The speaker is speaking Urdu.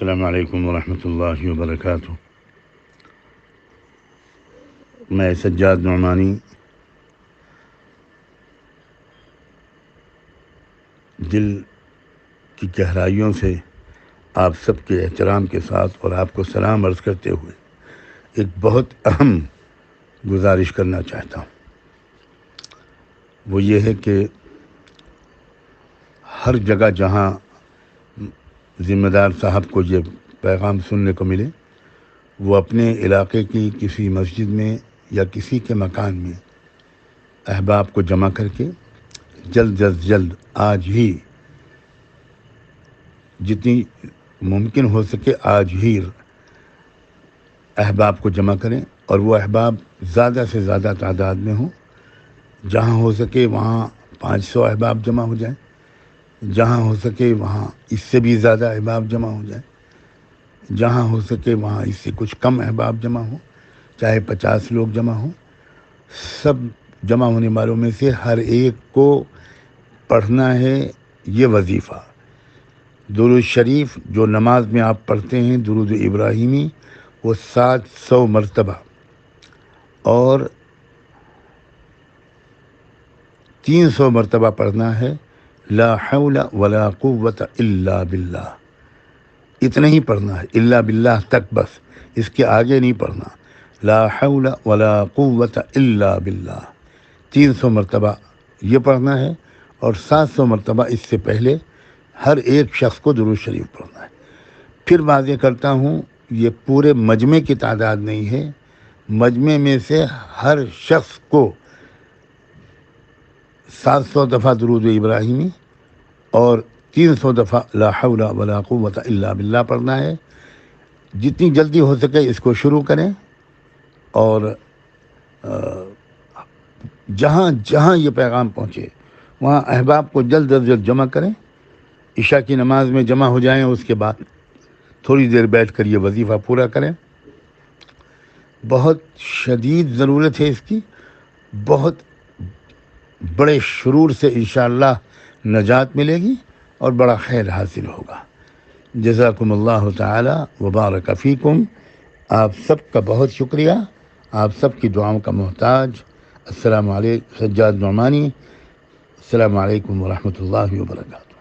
السلام علیکم ورحمۃ اللہ وبرکاتہ۔ میں سجاد نعمانی دل کی گہرائیوں سے آپ سب کے احترام کے ساتھ اور آپ کو سلام عرض کرتے ہوئے ایک بہت اہم گزارش کرنا چاہتا ہوں۔ وہ یہ ہے کہ ہر جگہ جہاں ذمہ دار صاحب کو یہ پیغام سننے کو ملے، وہ اپنے علاقے کی کسی مسجد میں یا کسی کے مکان میں احباب کو جمع کر کے جلد از جلد آج ہی جتنی ممکن ہو سکے آج ہی احباب کو جمع کریں، اور وہ احباب زیادہ سے زیادہ تعداد میں ہوں۔ جہاں ہو سکے وہاں 500 احباب جمع ہو جائیں، جہاں ہو سکے وہاں اس سے بھی زیادہ احباب جمع ہو جائیں، جہاں ہو سکے وہاں اس سے کچھ کم احباب جمع ہوں، چاہے 50 لوگ جمع ہوں۔ سب جمع ہونے والوں میں سے ہر ایک کو پڑھنا ہے یہ وظیفہ، درود شریف جو نماز میں آپ پڑھتے ہیں، درود ابراہیمی، وہ 700 مرتبہ، اور 300 مرتبہ پڑھنا ہے لا حول ولا قوت الا باللہ۔ اتنا ہی پڑھنا ہے، الا باللہ تک بس، اس کے آگے نہیں پڑھنا۔ لا حول ولا قوت الا باللہ 300 مرتبہ یہ پڑھنا ہے، اور 700 مرتبہ اس سے پہلے ہر ایک شخص کو درود شریف پڑھنا ہے۔ پھر واضح کرتا ہوں، یہ پورے مجمع کی تعداد نہیں ہے، مجمع میں سے ہر شخص کو 700 دفعہ درود ابراہیمی اور 300 دفعہ لا حول ولا قوت الا باللہ پڑھنا ہے۔ جتنی جلدی ہو سکے اس کو شروع کریں، اور جہاں جہاں یہ پیغام پہنچے وہاں احباب کو جلد از جلد جمع کریں۔ عشاء کی نماز میں جمع ہو جائیں، اس کے بعد تھوڑی دیر بیٹھ کر یہ وظیفہ پورا کریں۔ بہت شدید ضرورت ہے اس کی، بہت بڑے شرور سے انشاءاللہ نجات ملے گی اور بڑا خیر حاصل ہوگا۔ جزاکم اللہ تعالی وبارک فیکم۔ آپ سب کا بہت شکریہ، آپ سب کی دعاؤں کا محتاج۔ السلام علیکم، سجاد نعمانی۔ السلام علیکم ورحمۃ اللہ وبرکاتہ۔